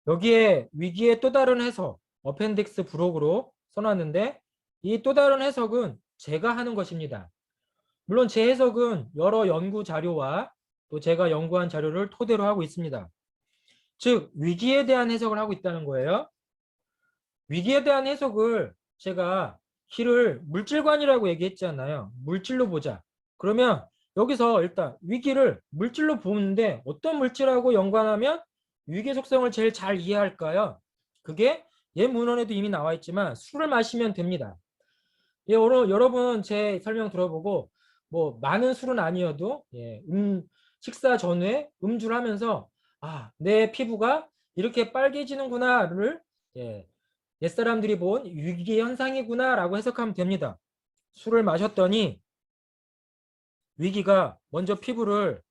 여기에 위기의 또 다른 해석, 어펜딕스 부록으로 써놨는데 이 또 다른 해석은 제가 하는 것입니다. 물론 제 해석은 여러 연구 자료와 또 제가 연구한 자료를 토대로 하고 있습니다. 즉, 위기에 대한 해석을 하고 있다는 거예요. 위기에 대한 해석을 제가 길을 물질관이라고 얘기했잖아요. 물질로 보자. 그러면 여기서 일단 위기를 물질로 보는데 어떤 물질하고 연관하면 위기 속성을 제일 잘 이해할까요? 그게 옛 문헌에도 이미 나와 있지만 술을 마시면 됩니다. 예, 여러분 제 설명 들어보고 뭐 많은 술은 아니어도 식사 전후에 음주를 하면서 내 피부가 이렇게 빨개지는구나를 옛사람들이 본 위기 현상이구나라고 해석하면 됩니다. 술을 마셨더니 위기가 먼저 피부를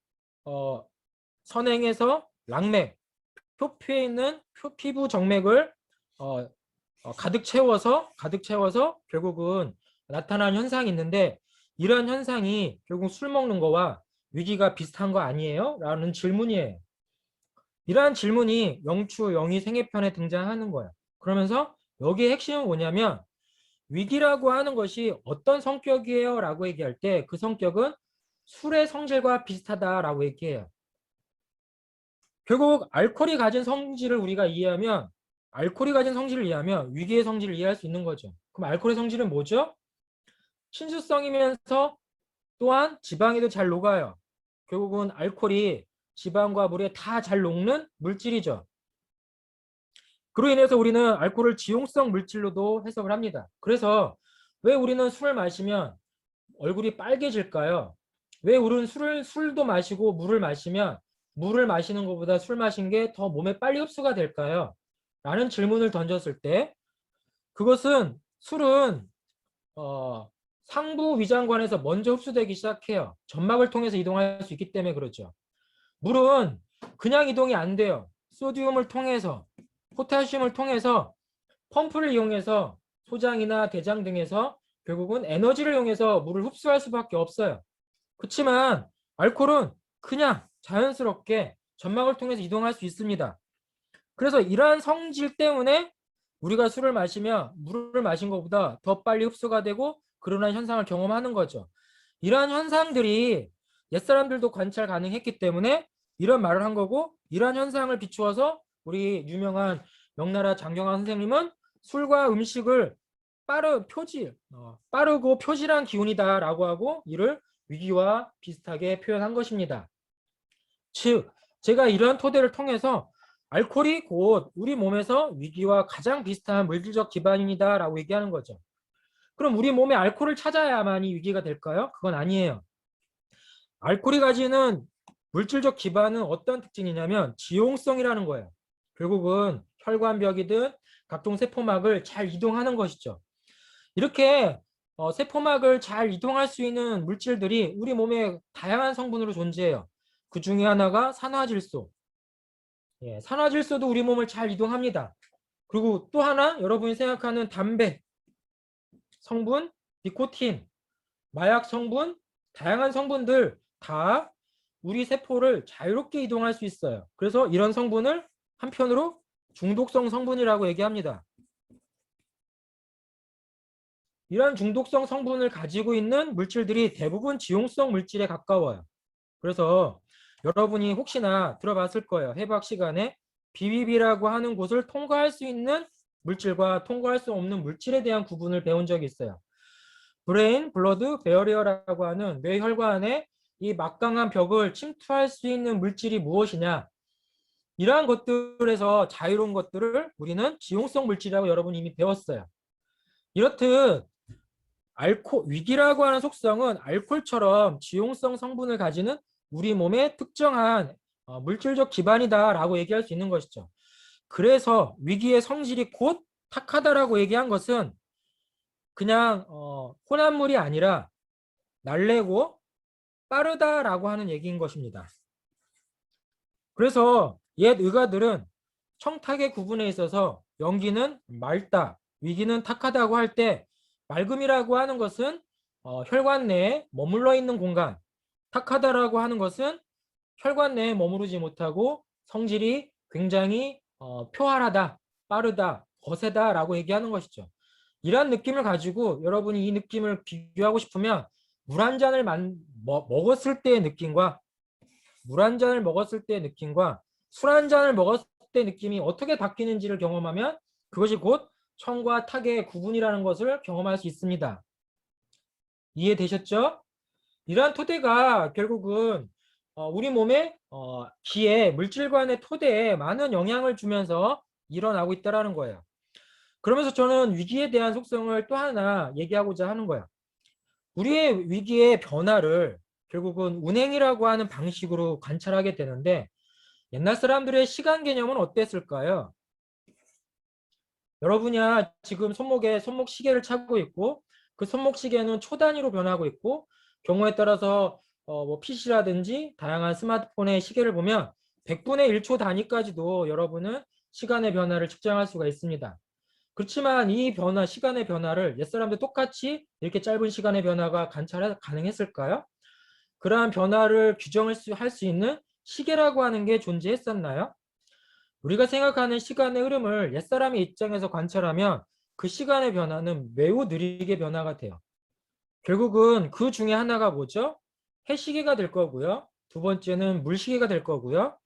선행해서 랑맥, 표피에 있는 피부 정맥을 어, 가득 채워서 결국은 나타난 현상이 있는데 이런 현상이 결국 술 먹는 거와 위기가 비슷한 거 아니에요? 라는 질문이에요. 이러한 질문이 영추, 영희 생애편에 등장하는 거예요. 그러면서 여기의 핵심은 뭐냐면 위기라고 하는 것이 어떤 성격이에요? 라고 얘기할 때 그 성격은 술의 성질과 비슷하다라고 얘기해요. 결국 알코올이 가진 성질을 이해하면 위기의 성질을 이해할 수 있는 거죠. 그럼 알코올의 성질은 뭐죠? 친수성이면서 또한 지방에도 잘 녹아요. 결국은 알코올이 지방과 물에 다 잘 녹는 물질이죠. 그로 인해서 우리는 알코올을 지용성 물질로도 해석을 합니다. 그래서 왜 우리는 술을 마시면 얼굴이 빨개질까요? 왜 우리는 술도 마시고 물을 마시면 물을 마시는 것보다 술 마신 게 더 몸에 빨리 흡수가 될까요? 라는 질문을 던졌을 때 그것은 술은 상부 위장관에서 먼저 흡수되기 시작해요. 점막을 통해서 이동할 수 있기 때문에 그렇죠. 물은 그냥 이동이 안 돼요. 소디움을 통해서 포타슘을 통해서 펌프를 이용해서 소장이나 대장 등에서 결국은 에너지를 이용해서 물을 흡수할 수밖에 없어요. 그렇지만 알코올은 그냥 자연스럽게 점막을 통해서 이동할 수 있습니다. 그래서 이러한 성질 때문에 우리가 술을 마시면 물을 마신 것보다 더 빨리 흡수가 되고 그러한 현상을 경험하는 거죠. 이러한 현상들이 옛사람들도 관찰 가능했기 때문에 이런 말을 한 거고 이러한 현상을 비추어서 우리 유명한 명나라 장경환 선생님은 술과 음식을 빠르고 표질한 기운이다라고 하고 이를 위기와 비슷하게 표현한 것입니다. 즉, 제가 이러한 토대를 통해서 알코올이 곧 우리 몸에서 위기와 가장 비슷한 물질적 기반이다라고 얘기하는 거죠. 그럼 우리 몸에 알코올을 찾아야만이 위기가 될까요? 그건 아니에요. 알코올이 가지는 물질적 기반은 어떤 특징이냐면 지용성이라는 거예요. 결국은 혈관벽이든 각종 세포막을 잘 이동하는 것이죠. 이렇게 세포막을 잘 이동할 수 있는 물질들이 우리 몸에 다양한 성분으로 존재해요. 그 중에 하나가 산화질소. 산화질소도 우리 몸을 잘 이동합니다. 그리고 또 하나 여러분이 생각하는 담배 성분, 니코틴, 마약 성분, 다양한 성분들 다 우리 세포를 자유롭게 이동할 수 있어요. 그래서 이런 성분을 한편으로 중독성 성분이라고 얘기합니다. 이런 중독성 성분을 가지고 있는 물질들이 대부분 지용성 물질에 가까워요. 그래서 여러분이 혹시나 들어봤을 거예요. 해부학 시간에 BBB라고 하는 곳을 통과할 수 있는 물질과 통과할 수 없는 물질에 대한 구분을 배운 적이 있어요. 브레인 블러드 베어리어라고 하는 뇌혈관에 이 막강한 벽을 침투할 수 있는 물질이 무엇이냐, 이러한 것들에서 자유로운 것들을 우리는 지용성 물질이라고 여러분이 이미 배웠어요. 이렇듯 위기라고 하는 속성은 알코올처럼 지용성 성분을 가지는 우리 몸의 특정한 물질적 기반이다라고 얘기할 수 있는 것이죠. 그래서 위기의 성질이 곧 탁하다라고 얘기한 것은 그냥 혼합물이 아니라 날래고 빠르다라고 하는 얘기인 것입니다. 그래서 옛 의가들은 청탁의 구분에 있어서 연기는 맑다, 위기는 탁하다고 할 때 맑음이라고 하는 것은 혈관 내에 머물러 있는 공간, 탁하다라고 하는 것은 혈관 내에 머무르지 못하고 성질이 굉장히 표활하다, 빠르다, 거세다라고 얘기하는 것이죠. 이런 느낌을 가지고 여러분이 이 느낌을 비교하고 싶으면 물 한 잔을 먹었을 때의 느낌과 물 한 잔을 먹었을 때의 느낌과 술 한 잔을 먹었을 때 느낌이 어떻게 바뀌는지를 경험하면 그것이 곧 청과 탁의 구분이라는 것을 경험할 수 있습니다. 이해되셨죠? 이러한 토대가 결국은 우리 몸의 기에 물질관의 토대에 많은 영향을 주면서 일어나고 있다는 거예요. 그러면서 저는 위기에 대한 속성을 또 하나 얘기하고자 하는 거예요. 우리의 위기의 변화를 결국은 운행이라고 하는 방식으로 관찰하게 되는데 옛날 사람들의 시간 개념은 어땠을까요? 여러분이 지금 손목에 손목 시계를 차고 있고 그 손목 시계는 초 단위로 변하고 있고 경우에 따라서 뭐 PC라든지 다양한 스마트폰의 시계를 보면 100분의 1초 단위까지도 여러분은 시간의 변화를 측정할 수가 있습니다. 그렇지만 이 변화, 시간의 변화를 옛사람들 똑같이 이렇게 짧은 시간의 변화가 관찰 가능했을까요? 그러한 변화를 규정할 수 있는 시계라고 하는 게 존재했었나요? 우리가 생각하는 시간의 흐름을 옛사람의 입장에서 관찰하면 그 시간의 변화는 매우 느리게 변화가 돼요. 결국은 그 중에 하나가 뭐죠? 해시계가 될 거고요. 두 번째는 물시계가 될 거고요.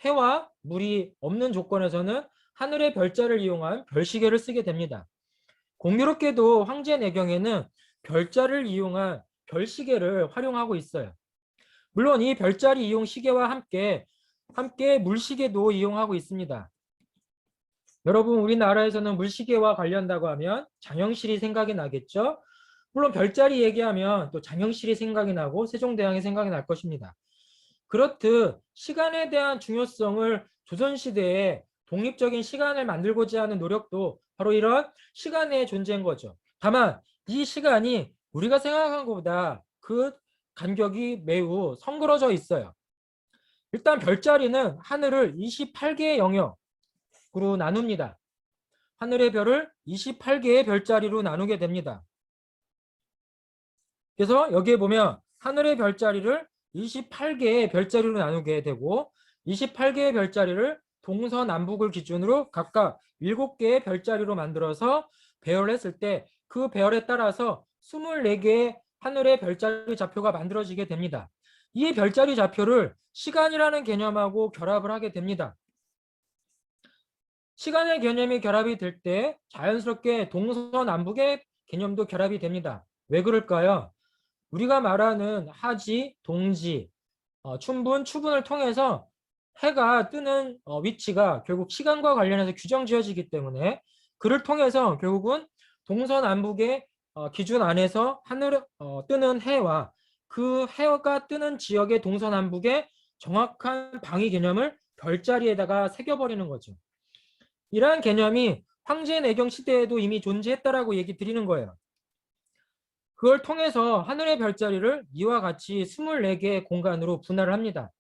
해와 물이 없는 조건에서는 하늘의 별자를 이용한 별시계를 쓰게 됩니다. 공교롭게도 황제내경에는 별자를 이용한 별시계를 활용하고 있어요. 물론 이 별자리 이용 시계와 함께 물시계도 이용하고 있습니다. 여러분 우리나라에서는 물시계와 관련다고 하면 장영실이 생각이 나겠죠? 물론 별자리 얘기하면 또 장영실이 생각이 나고 세종대왕이 생각이 날 것입니다. 그렇듯 시간에 대한 중요성을 조선시대에 독립적인 시간을 만들고자 하는 노력도 바로 이런 시간의 존재인 거죠. 다만 이 시간이 우리가 생각한 것보다 그 간격이 매우 성그러져 있어요. 일단 별자리는 하늘을 28개의 영역으로 나눕니다. 하늘의 별을 28개의 별자리로 나누게 됩니다. 그래서 여기에 보면 하늘의 별자리를 28개의 별자리로 나누게 되고 28개의 별자리를 동서남북을 기준으로 각각 7개의 별자리로 만들어서 배열을 했을 때 그 배열에 따라서 24개의 하늘의 별자리 좌표가 만들어지게 됩니다. 이 별자리 좌표를 시간이라는 개념하고 결합을 하게 됩니다. 시간의 개념이 결합이 될 때 자연스럽게 동서남북의 개념도 결합이 됩니다. 왜 그럴까요? 우리가 말하는 하지, 동지, 춘분, 추분을 통해서 해가 뜨는 위치가 결국 시간과 관련해서 규정 지어지기 때문에 그를 통해서 결국은 동서남북의 기준 안에서 하늘 뜨는 해와 그 해가 뜨는 지역의 동서남북의 정확한 방위 개념을 별자리에다가 새겨버리는 거죠. 이러한 개념이 황제내경 시대에도 이미 존재했다라고 얘기 드리는 거예요. 그걸 통해서 하늘의 별자리를 이와 같이 24개의 공간으로 분할을 합니다.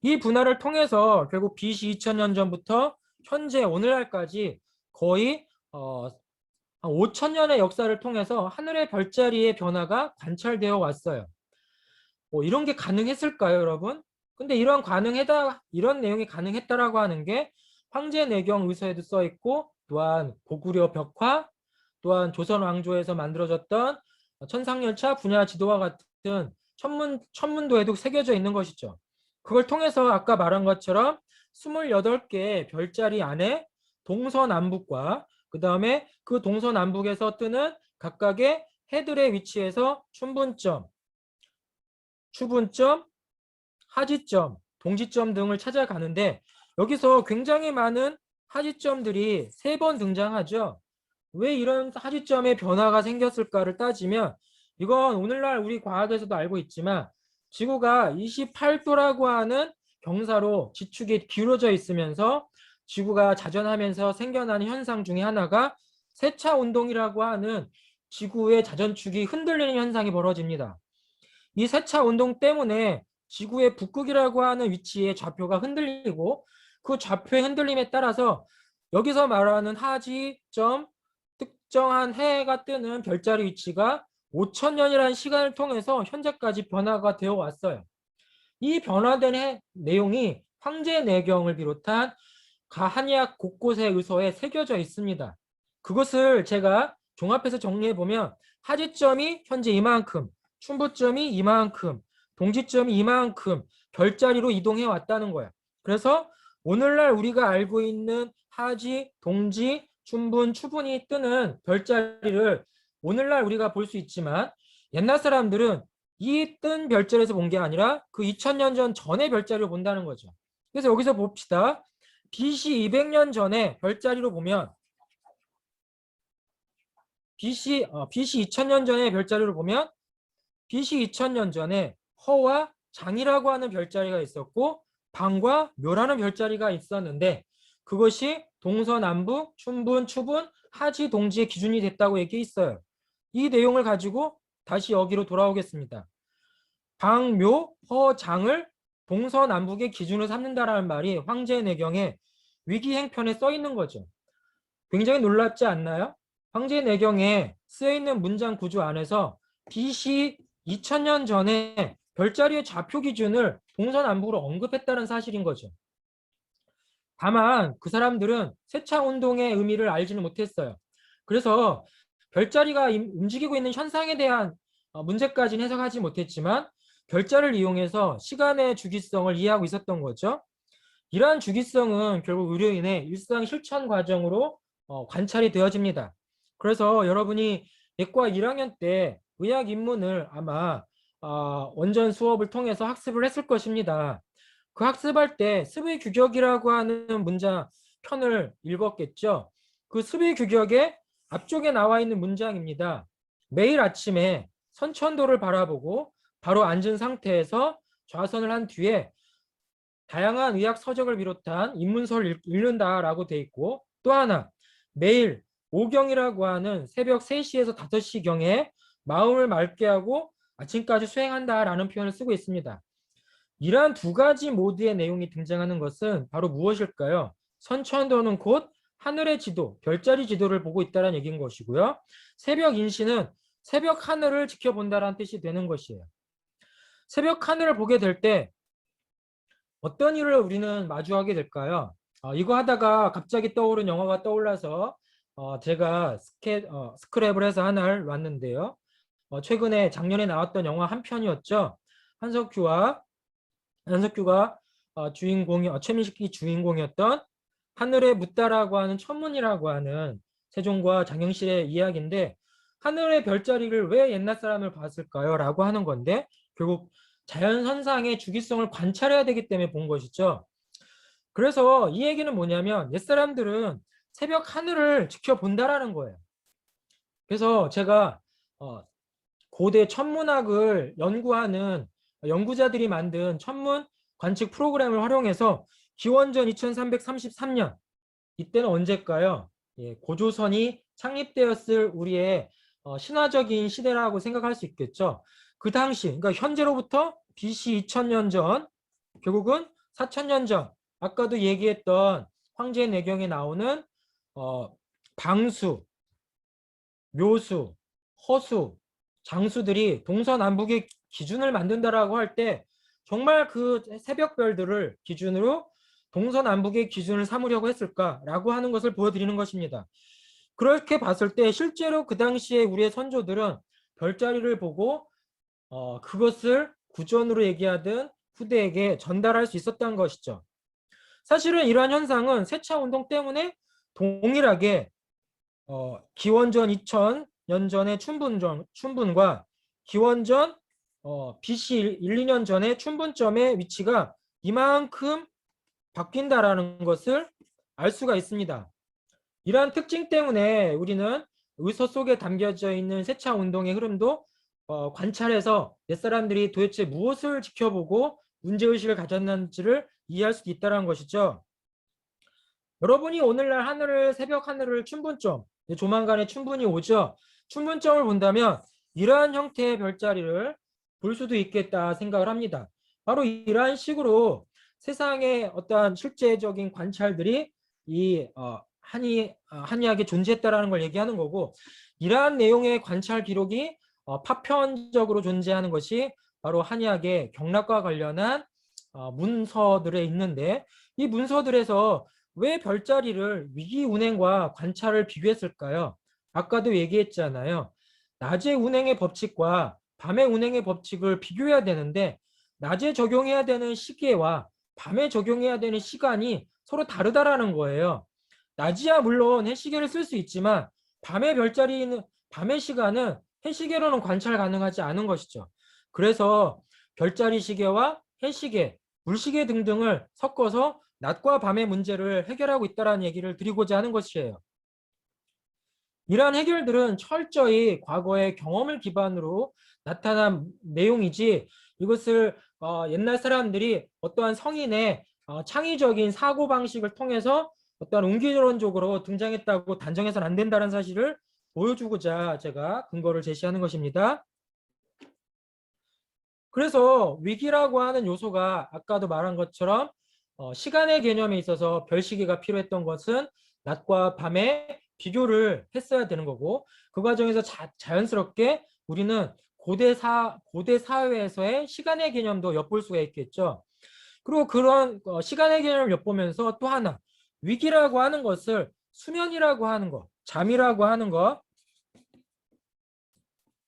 이 분할을 통해서 결국 BC 2000년 전부터 현재 오늘날까지 거의 5000년의 역사를 통해서 하늘의 별자리의 변화가 관찰되어 왔어요. 이런 게 가능했을까요, 여러분? 근데 이런 내용이 가능했다라고 하는 게 황제내경 의서에도 써 있고 또한 고구려 벽화 또한 조선 왕조에서 만들어졌던 천상열차 분야 지도와 같은 천문도에도 새겨져 있는 것이죠. 그걸 통해서 아까 말한 것처럼 28개의 별자리 안에 동서남북과 그 다음에 그 동서남북에서 뜨는 각각의 해들의 위치에서 춘분점, 추분점, 하지점, 동지점 등을 찾아가는데 여기서 굉장히 많은 하지점들이 3번 등장하죠. 왜 이런 하지점의 변화가 생겼을까를 따지면 이건 오늘날 우리 과학에서도 알고 있지만 지구가 28도라고 하는 경사로 지축이 기울어져 있으면서 지구가 자전하면서 생겨나는 현상 중에 하나가 세차 운동이라고 하는 지구의 자전축이 흔들리는 현상이 벌어집니다. 이 세차 운동 때문에 지구의 북극이라고 하는 위치의 좌표가 흔들리고 그 좌표의 흔들림에 따라서 여기서 말하는 하지점 특정한 해가 뜨는 별자리 위치가 5000년이라는 시간을 통해서 현재까지 변화가 되어 왔어요. 이 변화된 내용이 황제내경을 비롯한 한의학 곳곳의 의서에 새겨져 있습니다. 그것을 제가 종합해서 정리해보면 하지점이 현재 이만큼, 춘부점이 이만큼, 동지점이 이만큼 별자리로 이동해 왔다는 거야. 그래서 오늘날 우리가 알고 있는 하지, 동지, 춘분, 추분이 뜨는 별자리를 오늘날 우리가 볼 수 있지만 옛날 사람들은 이 뜬 별자리에서 본 게 아니라 그 2000년 전 전의 별자리를 본다는 거죠. 그래서 여기서 봅시다. BC 200년 전에 별자리로 보면 BC 2000년 전에 별자리로 보면 BC 2000년 전에 허와 장이라고 하는 별자리가 있었고 방과 묘라는 별자리가 있었는데 그것이 동서남북, 춘분, 추분, 하지, 동지의 기준이 됐다고 얘기해 있어요. 이 내용을 가지고 다시 여기로 돌아오겠습니다. 방, 묘, 허, 장을 동서남북의 기준으로 삼는다라는 말이 황제내경에 위기행편에 써 있는 거죠. 굉장히 놀랍지 않나요? 황제내경에 쓰여 있는 문장 구조 안에서 BC 2000년 전에 별자리의 좌표 기준을 동서남북으로 언급했다는 사실인 거죠. 다만 그 사람들은 세차운동의 의미를 알지는 못했어요. 그래서 별자리가 움직이고 있는 현상에 대한 문제까지는 해석하지 못했지만 별자리를 이용해서 시간의 주기성을 이해하고 있었던 거죠. 이러한 주기성은 결국 의료인의 일상 실천 과정으로 관찰이 되어집니다. 그래서 여러분이 내과 1학년 때 의학 입문을 아마 원전 수업을 통해서 학습을 했을 것입니다. 그 학습할 때 습의 규격이라고 하는 문장 편을 읽었겠죠. 그 습의 규격의 앞쪽에 나와 있는 문장입니다. 매일 아침에 선천도를 바라보고 바로 앉은 상태에서 좌선을 한 뒤에 다양한 의학 서적을 비롯한 입문서를 읽는다라고 돼 있고 또 하나 매일 오경이라고 하는 새벽 3시에서 5시경에 마음을 맑게 하고 아침까지 수행한다라는 표현을 쓰고 있습니다. 이러한 두 가지 모드의 내용이 등장하는 것은 바로 무엇일까요? 선천도는 곧 하늘의 지도, 별자리 지도를 보고 있다는 얘기인 것이고요. 새벽 인시는 새벽 하늘을 지켜본다라는 뜻이 되는 것이에요. 새벽 하늘을 보게 될 때 어떤 일을 우리는 마주하게 될까요? 이거 하다가 갑자기 떠오른 영화가 떠올라서 제가 스크랩을 해서 하나를 놨는데요. 최근에 작년에 나왔던 영화 한 편이었죠. 한석규가 주인공이 최민식이 주인공이었던 하늘에 묻다라고 하는 천문이라고 하는 세종과 장영실의 이야기인데 하늘의 별자리를 왜 옛날 사람을 봤을까요? 라고 하는 건데 결국 자연현상의 주기성을 관찰해야 되기 때문에 본 것이죠. 그래서 이 얘기는 뭐냐면 옛사람들은 새벽 하늘을 지켜본다라는 거예요. 그래서 제가 고대 천문학을 연구하는 연구자들이 만든 천문 관측 프로그램을 활용해서 기원전 2333년 이때는 언제일까요? 고조선이 창립되었을 우리의 신화적인 시대라고 생각할 수 있겠죠. 그 당시, 그러니까 현재로부터 BC 2000년 전, 결국은 4000년 전, 아까도 얘기했던 황제내경에 나오는 방수, 묘수, 허수, 장수들이 동서남북의 기준을 만든다라고 할 때 정말 그 새벽별들을 기준으로 동서남북의 기준을 삼으려고 했을까라고 하는 것을 보여드리는 것입니다. 그렇게 봤을 때 실제로 그 당시에 우리의 선조들은 별자리를 보고 그것을 구전으로 얘기하든 후대에게 전달할 수 있었던 것이죠. 사실은 이러한 현상은 세차운동 때문에 동일하게 기원전 2000년 전의 춘분과 기원전 BC 1, 2년 전의 춘분점의 위치가 이만큼 바뀐다라는 것을 알 수가 있습니다. 이러한 특징 때문에 우리는 의서 속에 담겨져 있는 세차운동의 흐름도 관찰해서 옛사람들이 도대체 무엇을 지켜보고 문제의식을 가졌는지를 이해할 수 있다는 것이죠. 여러분이 오늘날 하늘을 새벽 하늘을 춘분점, 조만간에 춘분이 오죠. 춘분점을 본다면 이러한 형태의 별자리를 볼 수도 있겠다 생각을 합니다. 바로 이러한 식으로 세상의 어떠한 실제적인 관찰들이 이 한의학에 존재했다라는 걸 얘기하는 거고 이러한 내용의 관찰 기록이 파편적으로 존재하는 것이 바로 한의학의 경락과 관련한 문서들에 있는데 이 문서들에서 왜 별자리를 위기 운행과 관찰을 비교했을까요? 아까도 얘기했잖아요. 낮의 운행의 법칙과 밤의 운행의 법칙을 비교해야 되는데 낮에 적용해야 되는 시계와 밤에 적용해야 되는 시간이 서로 다르다라는 거예요. 낮이야 물론 해시계를 쓸 수 있지만 밤의 시간은 해시계로는 관찰 가능하지 않은 것이죠. 그래서 별자리 시계와 해시계, 물시계 등등을 섞어서 낮과 밤의 문제를 해결하고 있다는 얘기를 드리고자 하는 것이에요. 이러한 해결들은 철저히 과거의 경험을 기반으로 나타난 내용이지 이것을 옛날 사람들이 어떠한 성인의 창의적인 사고방식을 통해서 어떠한 운기론적으로 등장했다고 단정해서는 안 된다는 사실을 보여주고자 제가 근거를 제시하는 것입니다. 그래서 위기라고 하는 요소가 아까도 말한 것처럼 시간의 개념에 있어서 별시계가 필요했던 것은 낮과 밤의 비교를 했어야 되는 거고 그 과정에서 자연스럽게 우리는 고대 사회에서의 시간의 개념도 엿볼 수가 있겠죠. 그리고 그런 시간의 개념을 엿보면서 또 하나 위기라고 하는 것을 수면이라고 하는 것, 잠이라고 하는 것과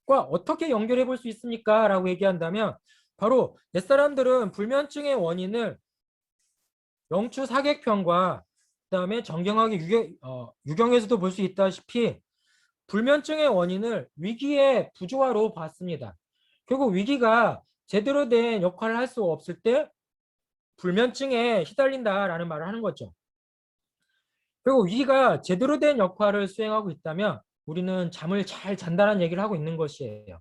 어떻게 연결해 볼 수 있습니까? 라고 얘기한다면 바로 옛사람들은 불면증의 원인을 영추 사객편과 그다음에 정경학의 유경에서도 볼 수 있다시피 불면증의 원인을 위기의 부조화로 봤습니다. 결국 위기가 제대로 된 역할을 할 수 없을 때 불면증에 시달린다라는 말을 하는 거죠. 그리고 위기가 제대로 된 역할을 수행하고 있다면 우리는 잠을 잘 잔다는 얘기를 하고 있는 것이에요.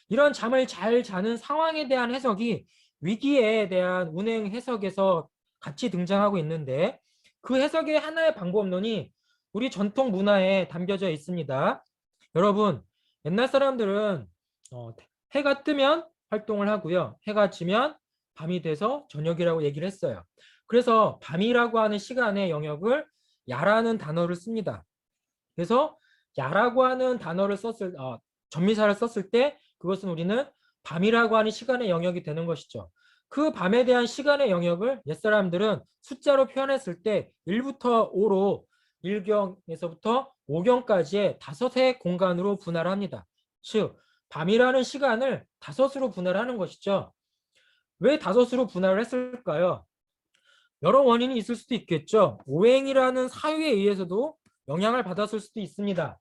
이런 잠을 잘 자는 상황에 대한 해석이 위기에 대한 운행 해석에서 같이 등장하고 있는데 그 해석의 하나의 방법론이 우리 전통 문화에 담겨져 있습니다. 여러분, 옛날 사람들은 해가 뜨면 활동을 하고요. 해가 지면 밤이 돼서 저녁이라고 얘기를 했어요. 그래서 밤이라고 하는 시간의 영역을 야라는 단어를 씁니다. 그래서 야라고 하는 단어를 전미사를 썼을 때 그것은 우리는 밤이라고 하는 시간의 영역이 되는 것이죠. 그 밤에 대한 시간의 영역을 옛사람들은 숫자로 표현했을 때 1부터 5로 1경에서부터 5경까지의 5의 공간으로 분할합니다. 즉 밤이라는 시간을 5으로 분할하는 것이죠. 왜 5으로 분할을 했을까요? 여러 원인이 있을 수도 있겠죠. 오행이라는 사유에 의해서도 영향을 받았을 수도 있습니다.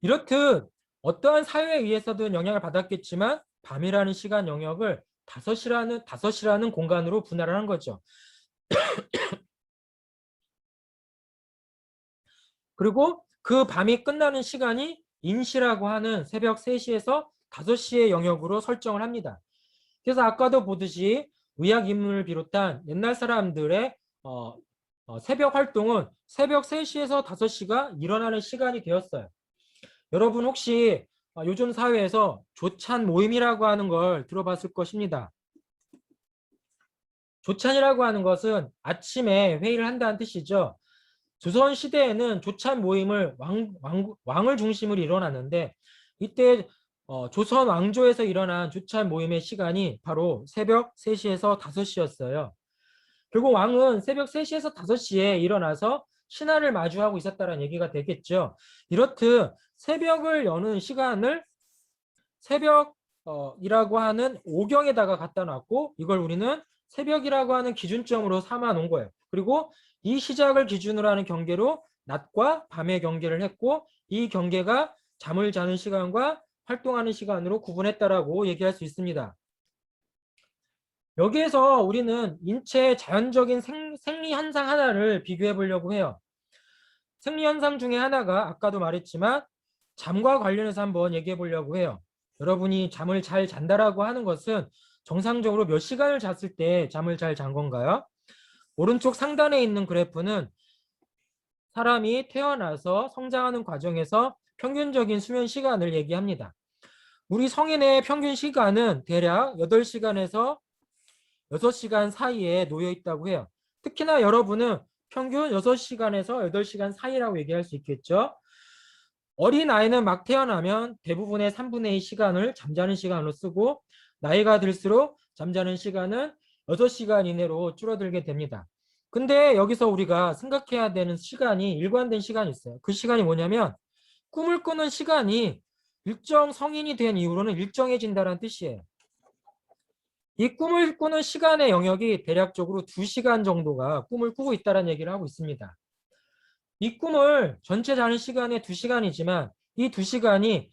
이렇듯 어떠한 사유에 의해서든 영향을 받았겠지만 밤이라는 시간 영역을 5이라는 공간으로 분할을 한 거죠. 그리고 그 밤이 끝나는 시간이 인시라고 하는 새벽 3시에서 5시의 영역으로 설정을 합니다. 그래서 아까도 보듯이 의학 인문을 비롯한 옛날 사람들의 새벽 활동은 새벽 3시에서 5시가 일어나는 시간이 되었어요. 여러분 혹시 요즘 사회에서 조찬 모임이라고 하는 걸 들어봤을 것입니다. 조찬이라고 하는 것은 아침에 회의를 한다는 뜻이죠. 조선 시대에는 조찬 모임을 왕을 중심으로 일어났는데 이때 조선 왕조에서 일어난 조찬 모임의 시간이 바로 새벽 3시에서 5시였어요. 결국 왕은 새벽 3시에서 5시에 일어나서 신하를 마주하고 있었다는 얘기가 되겠죠. 이렇듯 새벽을 여는 시간을 새벽이라고 하는 오경에다가 갖다 놨고 이걸 우리는 새벽이라고 하는 기준점으로 삼아 놓은 거예요. 그리고 이 시작을 기준으로 하는 경계로 낮과 밤의 경계를 했고 이 경계가 잠을 자는 시간과 활동하는 시간으로 구분했다라고 얘기할 수 있습니다. 여기에서 우리는 인체의 자연적인 생리 현상 하나를 비교해 보려고 해요. 생리 현상 중에 하나가 아까도 말했지만 잠과 관련해서 한번 얘기해 보려고 해요. 여러분이 잠을 잘 잔다라고 하는 것은 정상적으로 몇 시간을 잤을 때 잠을 잘 잔 건가요? 오른쪽 상단에 있는 그래프는 사람이 태어나서 성장하는 과정에서 평균적인 수면 시간을 얘기합니다. 우리 성인의 평균 시간은 대략 8시간에서 6시간 사이에 놓여 있다고 해요. 특히나 여러분은 평균 6시간에서 8시간 사이라고 얘기할 수 있겠죠. 어린아이는 막 태어나면 대부분의 3분의 2 시간을 잠자는 시간으로 쓰고 나이가 들수록 잠자는 시간은 6시간 이내로 줄어들게 됩니다. 근데 여기서 우리가 생각해야 되는 시간이 일관된 시간이 있어요. 그 시간이 뭐냐면 꿈을 꾸는 시간이 일정 성인이 된 이후로는 일정해진다는 뜻이에요. 이 꿈을 꾸는 시간의 영역이 대략적으로 2시간 정도가 꿈을 꾸고 있다는 얘기를 하고 있습니다. 이 꿈을 전체 자는 시간의 2시간이지만 이 2시간이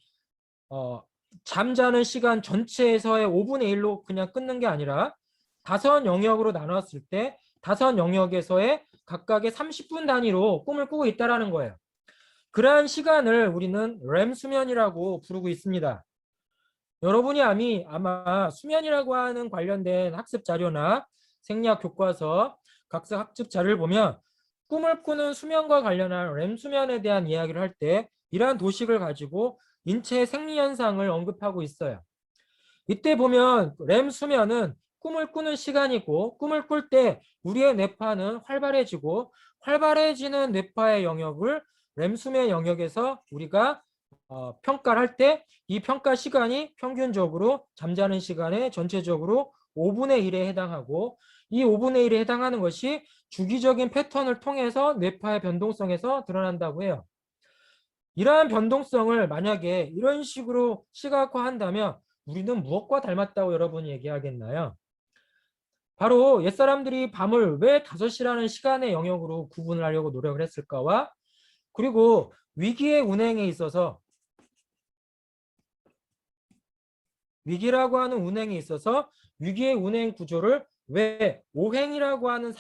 잠자는 시간 전체에서의 5분의 1로 그냥 끊는 게 아니라 5 영역으로 나눴을 때 5 영역에서의 각각의 30분 단위로 꿈을 꾸고 있다는 거예요. 그러한 시간을 우리는 렘 수면이라고 부르고 있습니다. 여러분이 아마 수면이라고 하는 관련된 학습 자료나 생리학 교과서, 각색 학습 자료를 보면 꿈을 꾸는 수면과 관련한 렘 수면에 대한 이야기를 할 때 이러한 도식을 가지고 인체의 생리 현상을 언급하고 있어요. 이때 보면 렘 수면은 꿈을 꾸는 시간이고 꿈을 꿀 때 우리의 뇌파는 활발해지고 활발해지는 뇌파의 영역을 렘 수면 영역에서 우리가 평가를 할 때 이 평가 시간이 평균적으로 잠자는 시간의 전체적으로 5분의 1에 해당하고 이 5분의 1에 해당하는 것이 주기적인 패턴을 통해서 뇌파의 변동성에서 드러난다고 해요. 이러한 변동성을 만약에 이런 식으로 시각화한다면 우리는 무엇과 닮았다고 여러분이 얘기하겠나요? 바로 옛사람들이 밤을 왜 5시라는 시간의 영역으로 구분을 하려고 노력을 했을까와 그리고 위기의 운행에 있어서 위기라고 하는 운행에 있어서 위기의 운행 구조를 왜 오행이라고 하는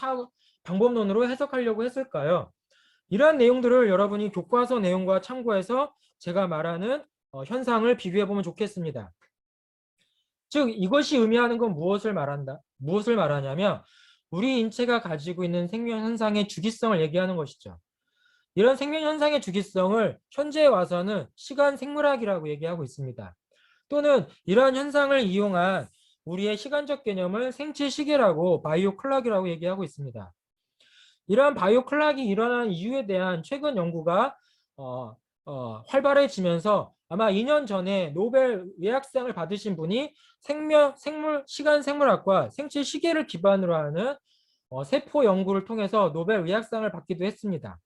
방법론으로 해석하려고 했을까요? 이러한 내용들을 여러분이 교과서 내용과 참고해서 제가 말하는 현상을 비교해 보면 좋겠습니다. 즉 이것이 의미하는 건 무엇을 말하냐면 우리 인체가 가지고 있는 생명 현상의 주기성을 얘기하는 것이죠. 이런 생명 현상의 주기성을 현재에 와서는 시간 생물학이라고 얘기하고 있습니다. 또는 이러한 현상을 이용한 우리의 시간적 개념을 생체 시계라고 바이오 클락이라고 얘기하고 있습니다. 이러한 바이오 클락이 일어난 이유에 대한 최근 연구가 활발해지면서 아마 2년 전에 노벨 의학상을 받으신 분이 시간 생물학과 생체 시계를 기반으로 하는 세포 연구를 통해서 노벨 의학상을 받기도 했습니다.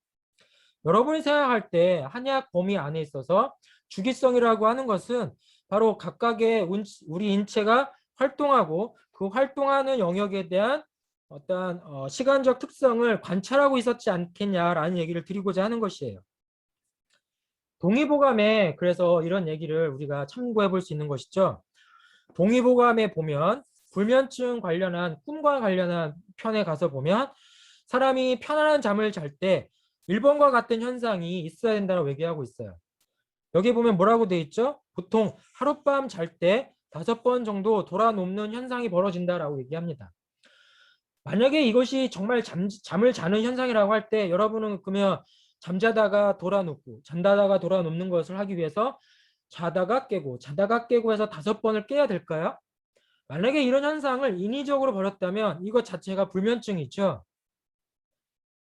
여러분이 생각할 때 한의학 범위 안에 있어서 주기성이라고 하는 것은 바로 각각의 우리 인체가 활동하고 그 활동하는 영역에 대한 어떠한 시간적 특성을 관찰하고 있었지 않겠냐라는 얘기를 드리고자 하는 것이에요. 동의보감에 그래서 이런 얘기를 우리가 참고해 볼 수 있는 것이죠. 동의보감에 보면 불면증 관련한 꿈과 관련한 편에 가서 보면 사람이 편안한 잠을 잘 때 1번과 같은 현상이 있어야 된다고 얘기하고 있어요. 여기 보면 뭐라고 돼 있죠? 보통 하룻밤 잘 때 5번 정도 돌아눕는 현상이 벌어진다라고 얘기합니다. 만약에 이것이 정말 잠을 자는 현상이라고 할 때 여러분은 그러면 잠자다가 돌아눕고 잔다다가 돌아눕는 것을 하기 위해서 자다가 깨고 자다가 깨고 해서 5번을 깨야 될까요? 만약에 이런 현상을 인위적으로 벌였다면 이것 자체가 불면증이죠.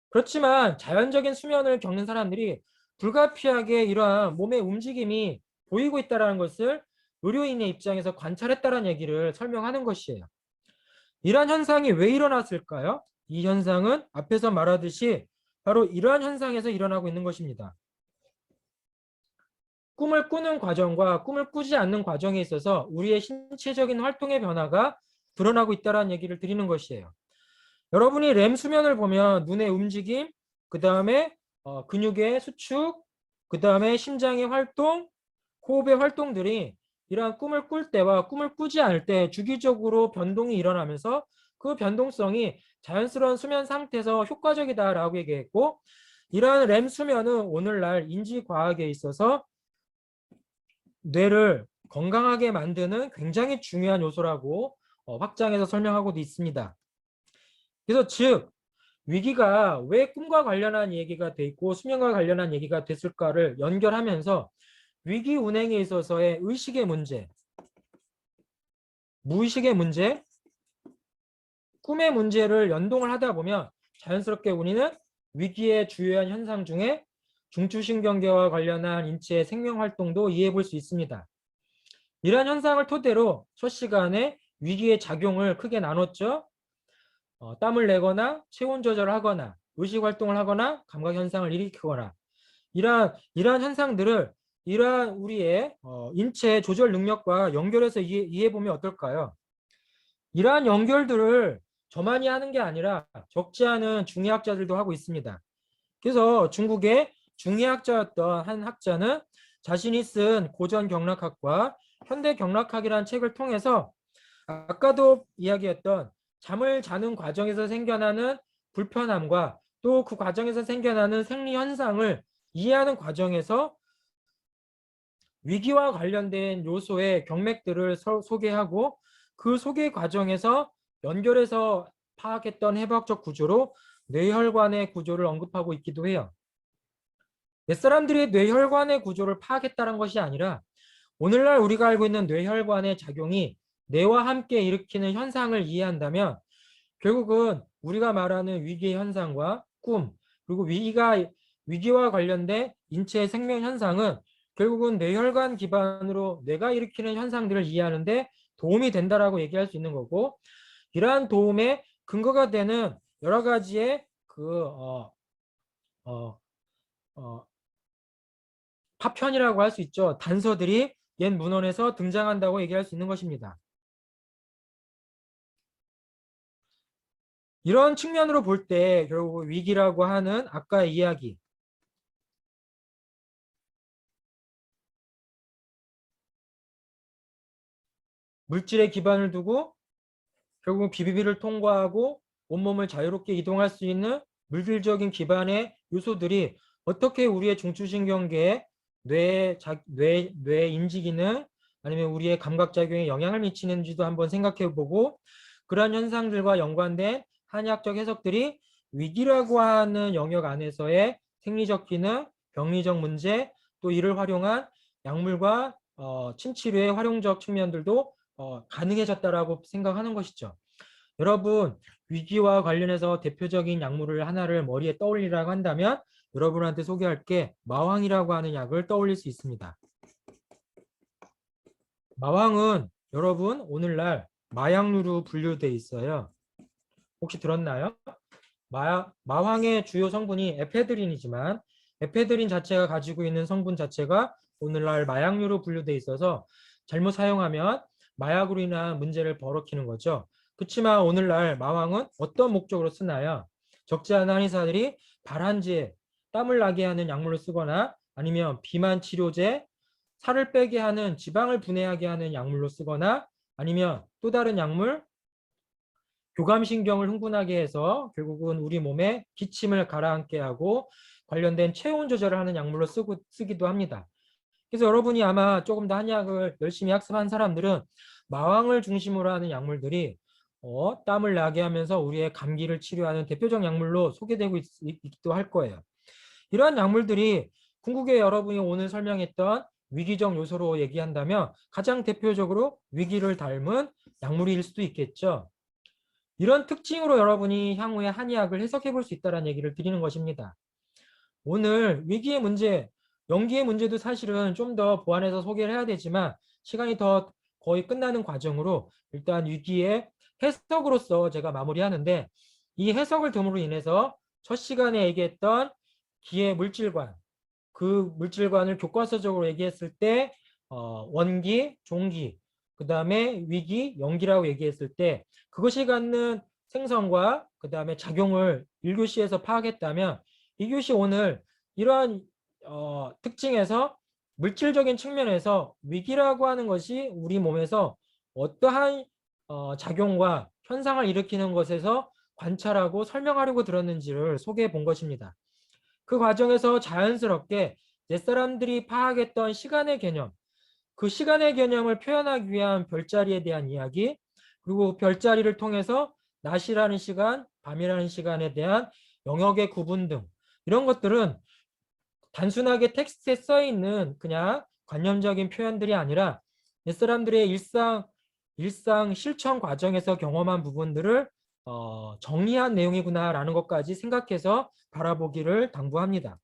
그렇지만 자연적인 수면을 겪는 사람들이 불가피하게 이러한 몸의 움직임이 보이고 있다는 것을 의료인의 입장에서 관찰했다는 얘기를 설명하는 것이에요. 이러한 현상이 왜 일어났을까요? 이 현상은 앞에서 말하듯이 바로 이러한 현상에서 일어나고 있는 것입니다. 꿈을 꾸는 과정과 꿈을 꾸지 않는 과정에 있어서 우리의 신체적인 활동의 변화가 드러나고 있다는 얘기를 드리는 것이에요. 여러분이 렘 수면을 보면 눈의 움직임, 그 다음에 근육의 수축, 그 다음에 심장의 활동, 호흡의 활동들이 이러한 꿈을 꿀 때와 꿈을 꾸지 않을 때 주기적으로 변동이 일어나면서 그 변동성이 자연스러운 수면 상태에서 효과적이다라고 얘기했고 이러한 렘 수면은 오늘날 인지과학에 있어서 뇌를 건강하게 만드는 굉장히 중요한 요소라고 확장해서 설명하고도 있습니다. 그래서 즉 위기가 왜 꿈과 관련한 얘기가 돼 있고 수면과 관련한 얘기가 됐을까를 연결하면서 위기 운행에 있어서의 의식의 문제, 무의식의 문제, 꿈의 문제를 연동을 하다 보면 자연스럽게 우리는 위기의 주요한 현상 중에 중추신경계와 관련한 인체의 생명활동도 이해해 볼 수 있습니다. 이러한 현상을 토대로 첫 시간에 위기의 작용을 크게 나눴죠. 땀을 내거나 체온 조절을 하거나 의식 활동을 하거나 감각 현상을 일으키거나 이러한 현상들을 이러한 우리의 인체 조절 능력과 연결해서 이해해 보면 어떨까요? 이러한 연결들을 저만이 하는 게 아니라 적지 않은 중의학자들도 하고 있습니다. 그래서 중국의 중의학자였던 한 학자는 자신이 쓴 고전 경락학과 현대 경락학이라는 책을 통해서 아까도 이야기했던 잠을 자는 과정에서 생겨나는 불편함과 또 그 과정에서 생겨나는 생리 현상을 이해하는 과정에서 위기와 관련된 요소의 경맥들을 소개하고 그 소개 과정에서 연결해서 파악했던 해부학적 구조로 뇌혈관의 구조를 언급하고 있기도 해요. 옛사람들이 뇌혈관의 구조를 파악했다는 것이 아니라 오늘날 우리가 알고 있는 뇌혈관의 작용이 뇌와 함께 일으키는 현상을 이해한다면 결국은 우리가 말하는 위기 현상과 꿈 그리고 위기와 관련된 인체의 생명 현상은 결국은 뇌혈관 기반으로 뇌가 일으키는 현상들을 이해하는 데 도움이 된다라고 얘기할 수 있는 거고 이러한 도움의 근거가 되는 여러 가지의 파편이라고 할 수 있죠. 단서들이 옛 문헌에서 등장한다고 얘기할 수 있는 것입니다. 이런 측면으로 볼 때 결국 위기라고 하는 아까의 이야기 물질에 기반을 두고 결국 비비비를 통과하고 온몸을 자유롭게 이동할 수 있는 물질적인 기반의 요소들이 어떻게 우리의 중추신경계에 뇌 인지 기능 아니면 우리의 감각작용에 영향을 미치는지도 한번 생각해 보고 그러한 현상들과 연관된 한의학적 해석들이 위기라고 하는 영역 안에서의 생리적 기능, 병리적 문제, 또 이를 활용한 약물과 침치료의 활용적 측면들도 가능해졌다라고 생각하는 것이죠. 여러분 위기와 관련해서 대표적인 약물을 하나를 머리에 떠올리라고 한다면 여러분한테 소개할 게 마황이라고 하는 약을 떠올릴 수 있습니다. 마황은 여러분 오늘날 마약류로 분류돼 있어요. 혹시 들었나요? 마황의 주요 성분이 에페드린이지만 에페드린 자체가 가지고 있는 성분 자체가 오늘날 마약류로 분류돼 있어서 잘못 사용하면 마약으로 인한 문제를 벌어키는 거죠. 그렇지만 오늘날 마황은 어떤 목적으로 쓰나요? 적지 않은 한의사들이 발한제, 땀을 나게 하는 약물로 쓰거나 아니면 비만 치료제, 살을 빼게 하는 지방을 분해하게 하는 약물로 쓰거나 아니면 또 다른 약물, 교감신경을 흥분하게 해서 결국은 우리 몸에 기침을 가라앉게 하고 관련된 체온 조절을 하는 약물로 쓰기도 합니다. 그래서 여러분이 아마 조금 더 한약을 열심히 학습한 사람들은 마왕을 중심으로 하는 약물들이 땀을 나게 하면서 우리의 감기를 치료하는 대표적 약물로 소개되고 있기도 할 거예요. 이러한 약물들이 궁극에 여러분이 오늘 설명했던 위기적 요소로 얘기한다면 가장 대표적으로 위기를 닮은 약물일 수도 있겠죠. 이런 특징으로 여러분이 향후에 한의학을 해석해 볼 수 있다는 얘기를 드리는 것입니다. 오늘 위기의 문제, 연기의 문제도 사실은 좀 더 보완해서 소개를 해야 되지만 시간이 더 거의 끝나는 과정으로 일단 위기의 해석으로서 제가 마무리하는데 이 해석을 둠으로 인해서 첫 시간에 얘기했던 기의 물질관, 그 물질관을 교과서적으로 얘기했을 때 원기, 종기, 그 다음에 위기, 연기라고 얘기했을 때 그것이 갖는 생성과 그 다음에 작용을 1교시에서 파악했다면 2교시 오늘 이러한 특징에서 물질적인 측면에서 위기라고 하는 것이 우리 몸에서 어떠한 작용과 현상을 일으키는 것에서 관찰하고 설명하려고 들었는지를 소개해 본 것입니다. 그 과정에서 자연스럽게 옛사람들이 파악했던 시간의 개념, 그 시간의 개념을 표현하기 위한 별자리에 대한 이야기, 그리고 별자리를 통해서 낮이라는 시간, 밤이라는 시간에 대한 영역의 구분 등 이런 것들은 단순하게 텍스트에 써 있는 그냥 관념적인 표현들이 아니라 옛사람들의 일상 실천 과정에서 경험한 부분들을 정리한 내용이구나라는 것까지 생각해서 바라보기를 당부합니다.